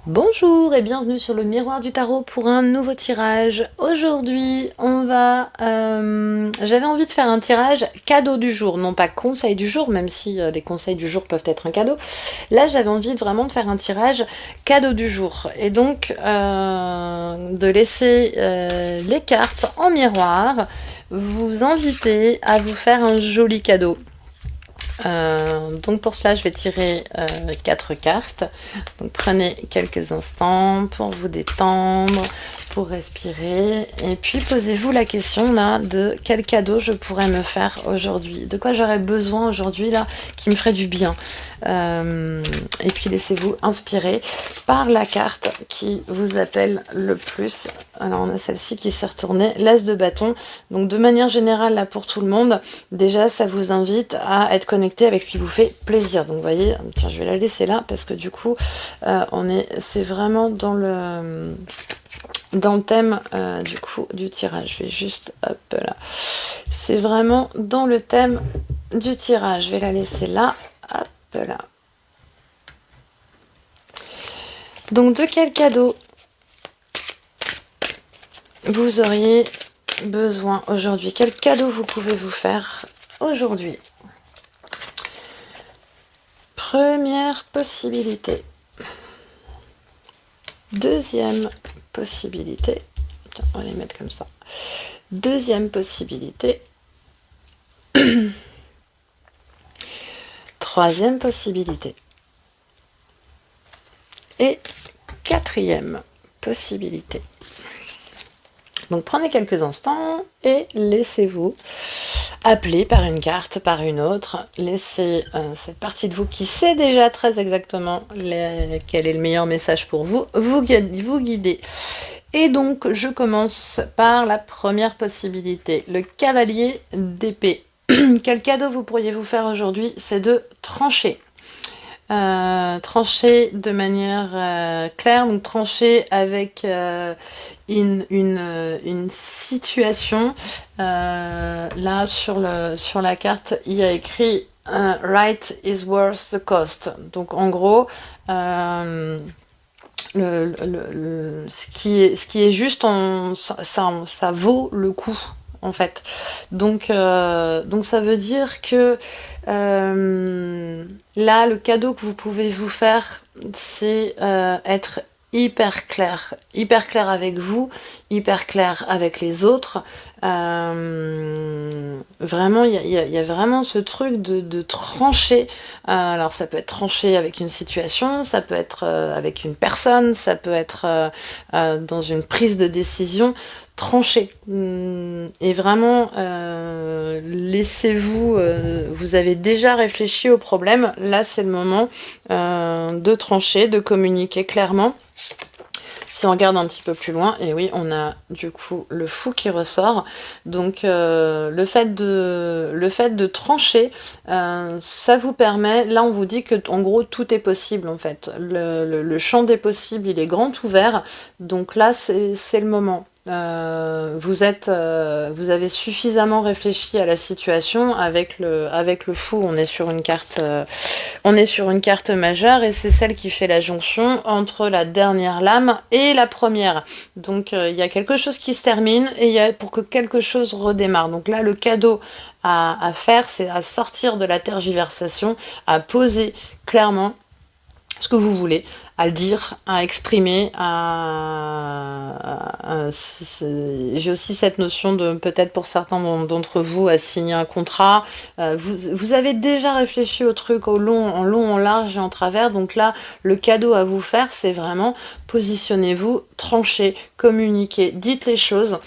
Bonjour et bienvenue sur le miroir du tarot pour un nouveau tirage. Aujourd'hui, j'avais envie de faire un tirage cadeau du jour, non pas conseil du jour, même si les conseils du jour peuvent être un cadeau. Là, j'avais envie vraiment de faire un tirage cadeau du jour et donc de laisser les cartes en miroir, vous inviter à vous faire un joli cadeau. Donc pour cela, je vais tirer 4 cartes. Donc prenez quelques instants pour vous détendre, pour respirer. Et puis posez-vous la question là de quel cadeau je pourrais me faire aujourd'hui. De quoi j'aurais besoin aujourd'hui là qui me ferait du bien. Et puis laissez-vous inspirer par la carte qui vous appelle le plus. Alors on a celle-ci qui s'est retournée, l'As de bâton. Donc de manière générale là pour tout le monde, déjà ça vous invite à être connecté avec ce qui vous fait plaisir. Donc vous voyez, tiens je vais la laisser là parce que du coup c'est vraiment dans le thème du coup du tirage. Je vais juste hop là. C'est vraiment dans le thème du tirage. Je vais la laisser là. Hop là. Donc de quel cadeau vous auriez besoin aujourd'hui? Quel cadeau vous pouvez vous faire aujourd'hui? Première possibilité. Deuxième possibilité. Tiens, on va les mettre comme ça. Deuxième possibilité. Troisième possibilité. Et quatrième possibilité. Donc prenez quelques instants et laissez-vous appeler par une carte, par une autre. Laissez cette partie de vous qui sait déjà très exactement quel est le meilleur message pour vous, vous guider. Et donc je commence par la première possibilité, le cavalier d'épée. Quel cadeau vous pourriez vous faire aujourd'hui? C'est de trancher. Trancher de manière claire, donc trancher avec une situation. Là sur la carte, il y a écrit right is worth the cost. Donc en gros, ce qui est juste, ça vaut le coup. En fait, donc ça veut dire que là le cadeau que vous pouvez vous faire, c'est être hyper clair avec vous, hyper clair avec les autres. Vraiment il y a vraiment ce truc de trancher. Alors ça peut être tranché avec une situation, ça peut être avec une personne, ça peut être dans une prise de décision. Trancher et vraiment laissez-vous, vous avez déjà réfléchi au problème, là c'est le moment de trancher, de communiquer clairement. Si on regarde un petit peu plus loin, et oui, on a du coup le fou qui ressort. Donc le fait de trancher, ça vous permet, là on vous dit que en gros tout est possible en fait. Le champ des possibles, il est grand ouvert. Donc là c'est le moment. Vous avez suffisamment réfléchi à la situation. Avec le fou, on est sur une carte majeure et c'est celle qui fait la jonction entre la dernière lame et la première. Donc il y a quelque chose qui se termine et il y a pour que quelque chose redémarre. Donc là le cadeau à faire, c'est à sortir de la tergiversation, à poser clairement ce que vous voulez, à le dire, à exprimer, j'ai aussi cette notion de, peut-être pour certains d'entre vous, à signer un contrat. Vous avez déjà réfléchi au truc en long, en large et en travers, donc là, le cadeau à vous faire, c'est vraiment positionnez-vous, tranchez, communiquez, dites les choses.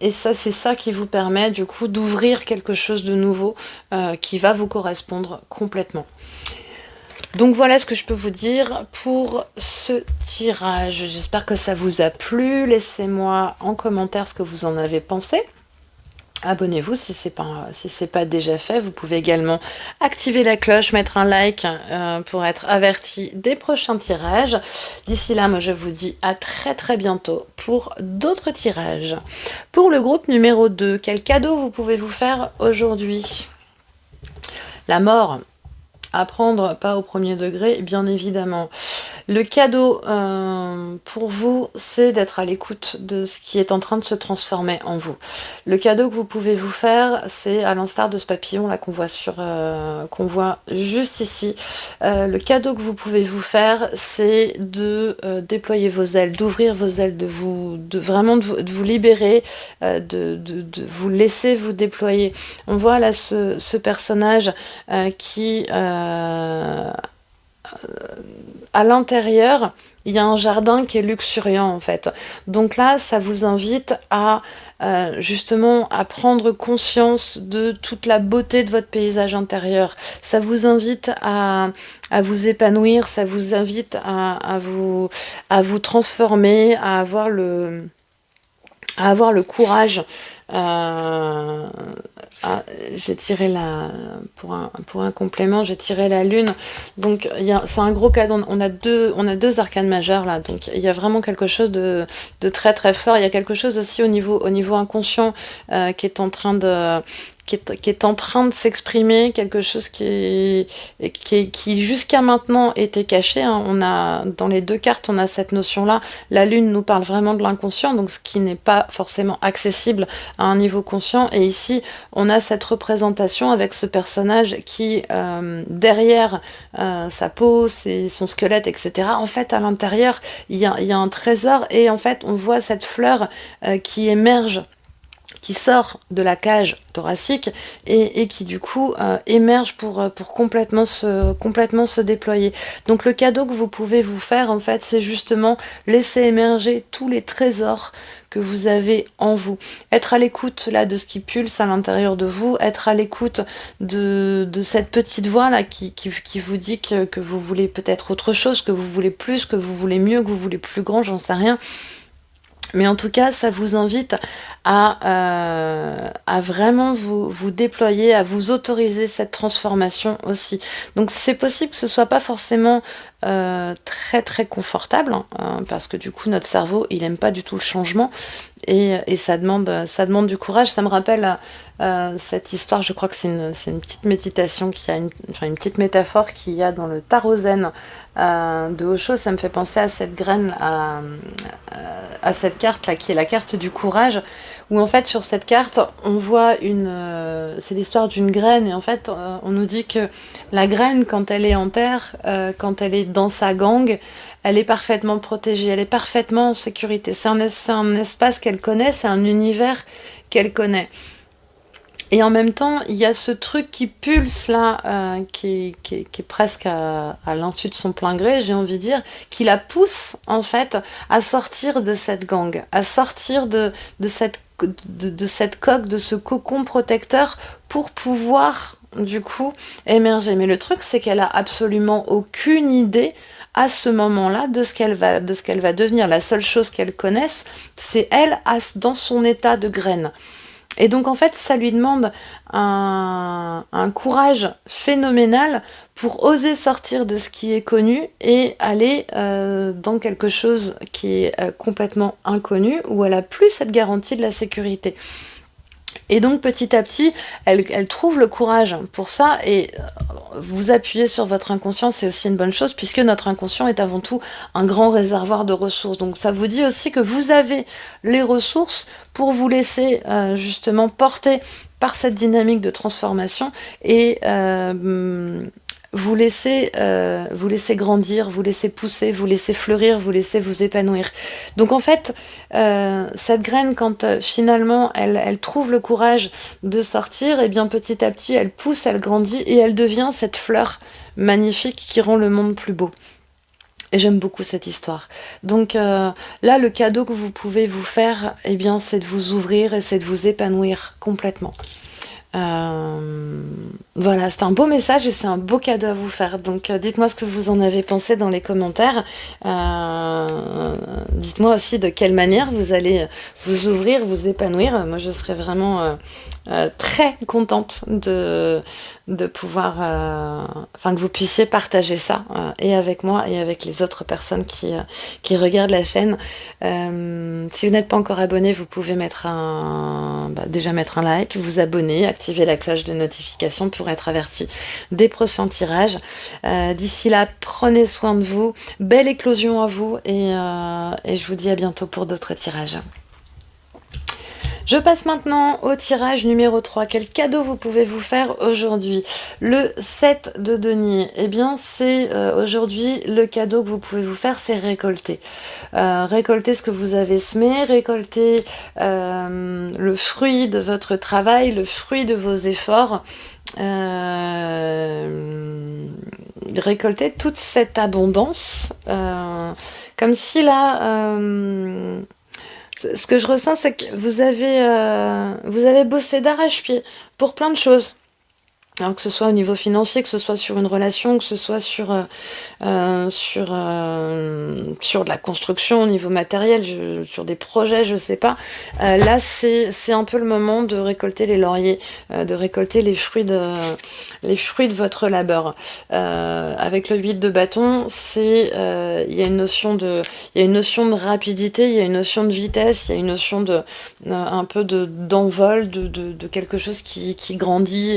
Et ça, c'est ça qui vous permet du coup d'ouvrir quelque chose de nouveau qui va vous correspondre complètement. Donc voilà ce que je peux vous dire pour ce tirage. J'espère que ça vous a plu. Laissez-moi en commentaire ce que vous en avez pensé. Abonnez-vous si c'est pas déjà fait. Vous pouvez également activer la cloche, mettre un like pour être averti des prochains tirages. D'ici là, moi je vous dis à très très bientôt pour d'autres tirages. Pour le groupe numéro 2, quel cadeau vous pouvez vous faire aujourd'hui? La mort. À prendre, pas au premier degré, bien évidemment. Le cadeau pour vous, c'est d'être à l'écoute de ce qui est en train de se transformer en vous. Le cadeau que vous pouvez vous faire, c'est à l'instar de ce papillon là qu'on voit qu'on voit juste ici. Le cadeau que vous pouvez vous faire, c'est de déployer vos ailes, d'ouvrir vos ailes, de vraiment de vous libérer, de vous laisser vous déployer. On voit là ce personnage qui à l'intérieur, il y a un jardin qui est luxuriant en fait. Donc là, ça vous invite à justement à prendre conscience de toute la beauté de votre paysage intérieur. Ça vous invite à vous épanouir, ça vous invite à vous transformer, à avoir le courage. J'ai tiré pour un complément, j'ai tiré la lune. Donc c'est un gros cadeau. On a deux arcanes majeures là. Donc il y a vraiment quelque chose de très très fort. Il y a quelque chose aussi au niveau inconscient qui est en train de s'exprimer, quelque chose qui jusqu'à maintenant était caché. On a, dans les deux cartes, on a cette notion-là. La lune nous parle vraiment de l'inconscient, donc ce qui n'est pas forcément accessible à un niveau conscient. Et ici, on a cette représentation avec ce personnage qui, derrière sa peau, son squelette, etc., en fait, à l'intérieur, il y a un trésor. Et en fait, on voit cette fleur qui émerge, qui sort de la cage thoracique et qui du coup émerge pour complètement se déployer. Donc le cadeau que vous pouvez vous faire en fait, c'est justement laisser émerger tous les trésors que vous avez en vous. Être à l'écoute là de ce qui pulse à l'intérieur de vous, être à l'écoute de cette petite voix là qui vous dit que vous voulez peut-être autre chose, que vous voulez plus, que vous voulez mieux, que vous voulez plus grand, j'en sais rien. Mais en tout cas, ça vous invite à vraiment vous déployer, à vous autoriser cette transformation aussi. Donc c'est possible que ce soit pas forcément très très confortable, hein, parce que du coup notre cerveau il aime pas du tout le changement et ça demande du courage. Ça me rappelle cette histoire, je crois que c'est une petite méditation une petite métaphore qu'il y a dans le tarot zen de Osho. Ça me fait penser à cette graine, à cette carte là qui est la carte du courage, où en fait sur cette carte on voit c'est l'histoire d'une graine et en fait on nous dit que la graine quand elle est en terre, quand elle est dans sa gangue, elle est parfaitement protégée, elle est parfaitement en sécurité. C'est un espace qu'elle connaît, c'est un univers qu'elle connaît. Et en même temps, il y a ce truc qui pulse là, qui est presque à l'insu de son plein gré, j'ai envie de dire, qui la pousse en fait à sortir de cette gangue, à sortir de cette coque, de ce cocon protecteur pour pouvoir du coup émerger. Mais le truc, c'est qu'elle a absolument aucune idée à ce moment-là de ce qu'elle va devenir. La seule chose qu'elle connaisse, c'est elle dans son état de graine. Et donc en fait, ça lui demande un courage phénoménal pour oser sortir de ce qui est connu et aller dans quelque chose qui est complètement inconnu, où elle a plus cette garantie de la sécurité. Et donc petit à petit, elle trouve le courage pour ça, et vous appuyez sur votre inconscient, c'est aussi une bonne chose, puisque notre inconscient est avant tout un grand réservoir de ressources. Donc ça vous dit aussi que vous avez les ressources pour vous laisser justement porter par cette dynamique de transformation et vous laissez grandir, vous laissez pousser, vous laissez fleurir, vous laissez vous épanouir. Donc en fait, cette graine, quand finalement elle trouve le courage de sortir, et bien petit à petit elle pousse, elle grandit et elle devient cette fleur magnifique qui rend le monde plus beau. Et j'aime beaucoup cette histoire. Donc là, le cadeau que vous pouvez vous faire, eh bien, c'est de vous ouvrir et c'est de vous épanouir complètement. Voilà, c'est un beau message et c'est un beau cadeau à vous faire. Donc dites-moi ce que vous en avez pensé dans les commentaires. Dites-moi aussi de quelle manière vous allez vous ouvrir, vous épanouir. Moi, je serais vraiment très contente de pouvoir, que vous puissiez partager ça et avec moi et avec les autres personnes qui regardent la chaîne. Si vous n'êtes pas encore abonné, vous pouvez déjà mettre un like, vous abonner, activer la cloche de notification pour pour être averti des prochains tirages. D'ici là, prenez soin de vous. Belle éclosion à vous et je vous dis à bientôt pour d'autres tirages. Je passe maintenant au tirage numéro 3. Quel cadeau vous pouvez vous faire aujourd'hui? Le 7 de denier. Eh bien, c'est aujourd'hui le cadeau que vous pouvez vous faire, c'est récolter. Récolter ce que vous avez semé, récolter le fruit de votre travail, le fruit de vos efforts. Récolter toute cette abondance. Comme si là... ce que je ressens, c'est que vous avez bossé d'arrache-pied pour plein de choses. Alors que ce soit au niveau financier, que ce soit sur une relation, que ce soit sur de la construction au niveau matériel, sur des projets, je sais pas. Là, c'est un peu le moment de récolter les lauriers, de récolter les fruits de votre labeur. Avec le 8 de bâton, il y a une notion de rapidité, il y a une notion de vitesse, il y a une notion un peu d'envol, de quelque chose qui grandit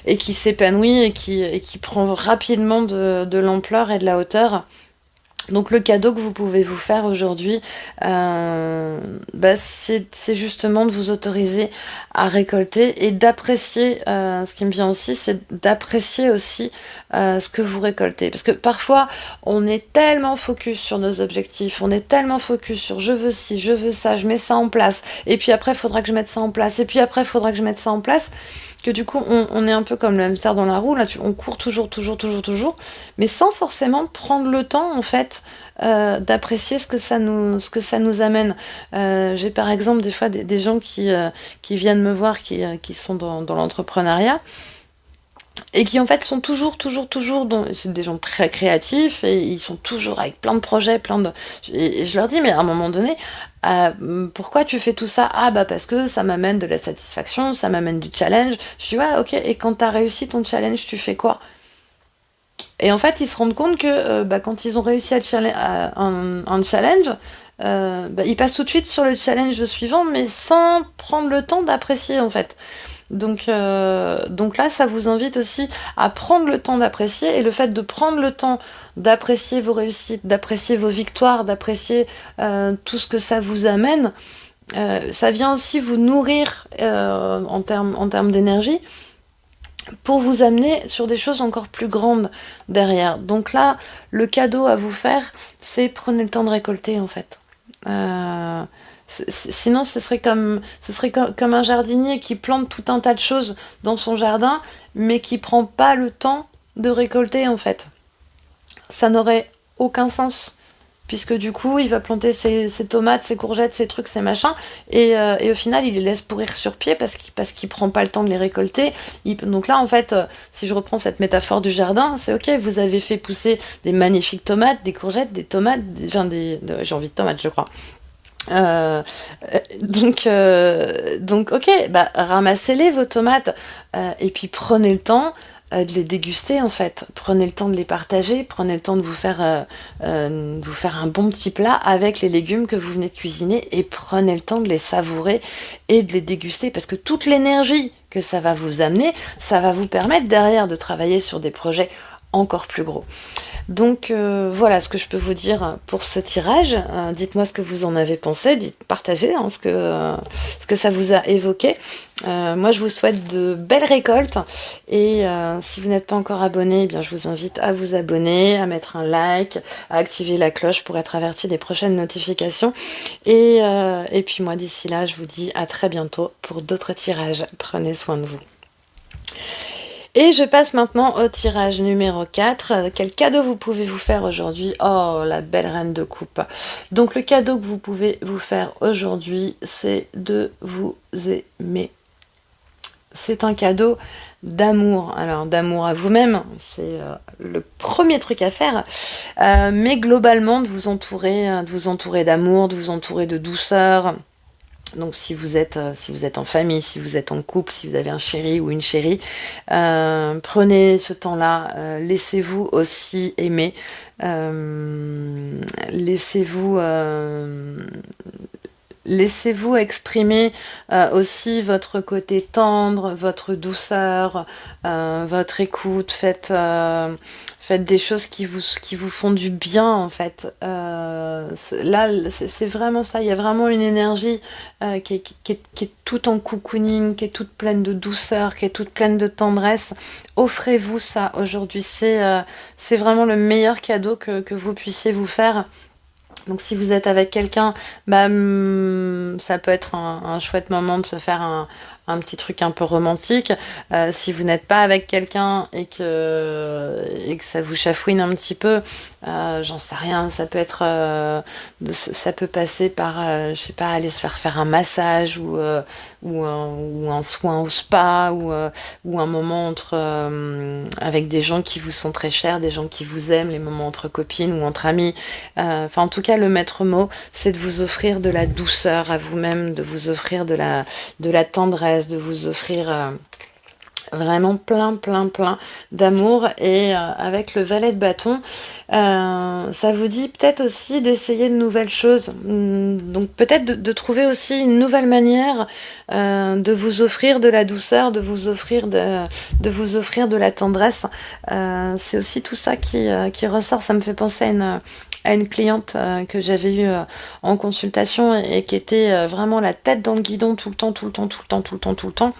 et qui s'épanouit et qui prend rapidement de l'ampleur et de la hauteur. Donc le cadeau que vous pouvez vous faire aujourd'hui, c'est justement de vous autoriser à récolter et d'apprécier, ce qui me vient aussi, c'est d'apprécier aussi ce que vous récoltez. Parce que parfois, on est tellement focus sur nos objectifs, on est tellement focus sur je veux ci, je veux ça, je mets ça en place, et puis après, il faudra que je mette ça en place, et puis après, il faudra que je mette ça en place, que du coup, on est un peu comme le hamster dans la roue, là, on court toujours, mais sans forcément prendre le temps, en fait, d'apprécier ce que ça nous amène. J'ai par exemple des fois des gens qui viennent me voir, qui sont dans l'entrepreneuriat, et qui en fait sont toujours c'est des gens très créatifs, et ils sont toujours avec plein de projets, et je leur dis, mais à un moment donné, pourquoi tu fais tout ça? Ah bah parce que ça m'amène de la satisfaction, ça m'amène du challenge. Je dis ouais, ok, et quand t'as réussi ton challenge, tu fais quoi? Et en fait, ils se rendent compte que quand ils ont réussi un challenge, ils passent tout de suite sur le challenge suivant, mais sans prendre le temps d'apprécier, en fait. Donc là, ça vous invite aussi à prendre le temps d'apprécier, et le fait de prendre le temps d'apprécier vos réussites, d'apprécier vos victoires, d'apprécier tout ce que ça vous amène, ça vient aussi vous nourrir en termes d'énergie, pour vous amener sur des choses encore plus grandes derrière. Donc là, le cadeau à vous faire, c'est prenez le temps de récolter, en fait. Sinon, ce serait comme un jardinier qui plante tout un tas de choses dans son jardin, mais qui prend pas le temps de récolter, en fait. Ça n'aurait aucun sens, puisque du coup, il va planter ses tomates, ses courgettes, ses trucs, ses machins, et au final, il les laisse pourrir sur pied parce qu'il prend pas le temps de les récolter. Donc là, en fait, si je reprends cette métaphore du jardin, c'est ok, vous avez fait pousser des magnifiques tomates, des courgettes, des tomates, j'ai envie de tomates, je crois. Donc ok, ramassez-les vos tomates, et puis prenez le temps de les déguster, en fait. Prenez le temps de les partager, prenez le temps de vous faire un bon petit plat avec les légumes que vous venez de cuisiner, et prenez le temps de les savourer et de les déguster, parce que toute l'énergie que ça va vous amener, ça va vous permettre derrière de travailler sur des projets encore plus gros. Donc voilà ce que je peux vous dire pour ce tirage. Dites-moi ce que vous en avez pensé, partagez ce que ça vous a évoqué. Moi je vous souhaite de belles récoltes, et si vous n'êtes pas encore abonné, eh bien, je vous invite à vous abonner, à mettre un like, à activer la cloche pour être averti des prochaines notifications, et puis moi d'ici là je vous dis à très bientôt pour d'autres tirages. Prenez soin de vous. Et je passe maintenant au tirage numéro 4. Quel cadeau vous pouvez vous faire aujourd'hui? Oh, la belle reine de coupe. Donc le cadeau que vous pouvez vous faire aujourd'hui, c'est de vous aimer. C'est un cadeau d'amour. Alors d'amour à vous-même, c'est le premier truc à faire. Mais globalement, de vous entourer d'amour, de vous entourer de douceur. Donc si vous êtes en famille, si vous êtes en couple, si vous avez un chéri ou une chérie, prenez ce temps-là, laissez-vous aussi aimer, laissez-vous laissez-vous exprimer aussi votre côté tendre, votre douceur, votre écoute. Faites des choses qui vous font du bien, en fait. Là, c'est vraiment ça. Il y a vraiment une énergie qui est toute en cocooning, qui est toute pleine de douceur, qui est toute pleine de tendresse. Offrez-vous ça aujourd'hui. C'est vraiment le meilleur cadeau que vous puissiez vous faire. Donc si vous êtes avec quelqu'un, bah, ça peut être un chouette moment de se faire un petit truc un peu romantique. Si vous n'êtes pas avec quelqu'un et que ça vous chafouine un petit peu, j'en sais rien, ça peut passer par, je sais pas, aller se faire un massage ou un soin au spa ou un moment avec des gens qui vous sont très chers, des gens qui vous aiment, les moments entre copines ou entre amis. Enfin, en tout cas, le maître mot, c'est de vous offrir de la douceur à vous-même, de vous offrir de la tendresse, de vous offrir vraiment plein d'amour. Et avec le valet de bâton, ça vous dit peut-être aussi d'essayer de nouvelles choses. Donc peut-être de trouver aussi une nouvelle manière de vous offrir de la douceur, de vous offrir de la tendresse. C'est aussi tout ça qui ressort. Ça me fait penser à une cliente que j'avais eue en consultation et qui était vraiment la tête dans le guidon tout le temps.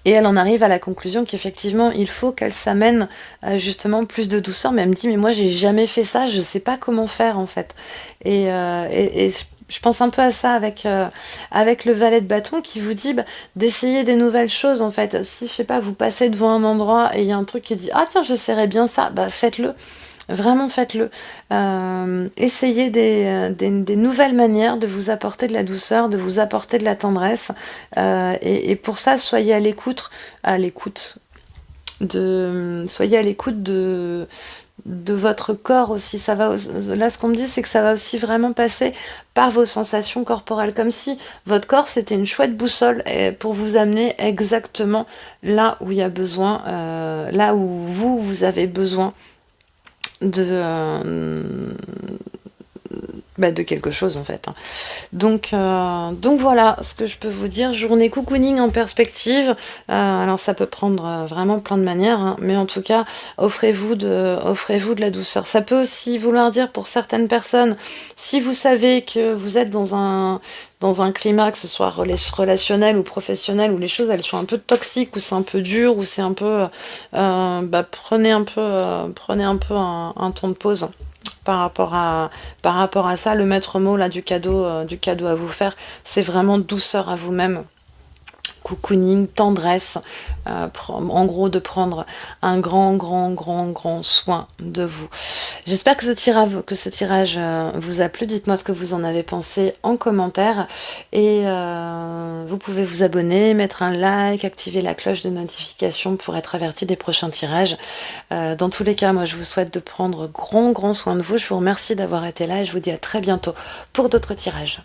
Et elle en arrive à la conclusion qu'effectivement, il faut qu'elle s'amène justement plus de douceur. Mais elle me dit, mais moi, j'ai jamais fait ça, je sais pas comment faire en fait. Et je pense un peu à ça avec le valet de bâton qui vous dit d'essayer des nouvelles choses en fait. Si, je sais pas, vous passez devant un endroit et il y a un truc qui dit, ah tiens, j'essaierais bien ça, bah faites-le. Vraiment faites-le. Essayez des nouvelles manières de vous apporter de la douceur, de vous apporter de la tendresse. Et pour ça, soyez à l'écoute de votre corps aussi. Là, ce qu'on me dit, c'est que ça va aussi vraiment passer par vos sensations corporelles, comme si votre corps c'était une chouette boussole pour vous amener exactement là où il y a besoin, là où vous avez besoin de quelque chose en fait. Donc voilà ce que je peux vous dire. Journée cocooning en perspective. Alors ça peut prendre vraiment plein de manières, hein, mais en tout cas offrez-vous de la douceur. Ça peut aussi vouloir dire pour certaines personnes, si vous savez que vous êtes dans un climat, que ce soit relationnel ou professionnel, où les choses elles sont un peu toxiques, où c'est un peu dur, où c'est un peu prenez un peu un temps de pause par rapport à ça. Le maître mot là du cadeau à vous faire, c'est vraiment douceur à vous-même, cocooning, tendresse, en gros de prendre un grand soin de vous. J'espère que ce tirage vous a plu. Dites-moi ce que vous en avez pensé en commentaire et vous pouvez vous abonner, mettre un like, activer la cloche de notification pour être averti des prochains tirages. Dans tous les cas, moi je vous souhaite de prendre grand soin de vous. Je vous remercie d'avoir été là et je vous dis à très bientôt pour d'autres tirages.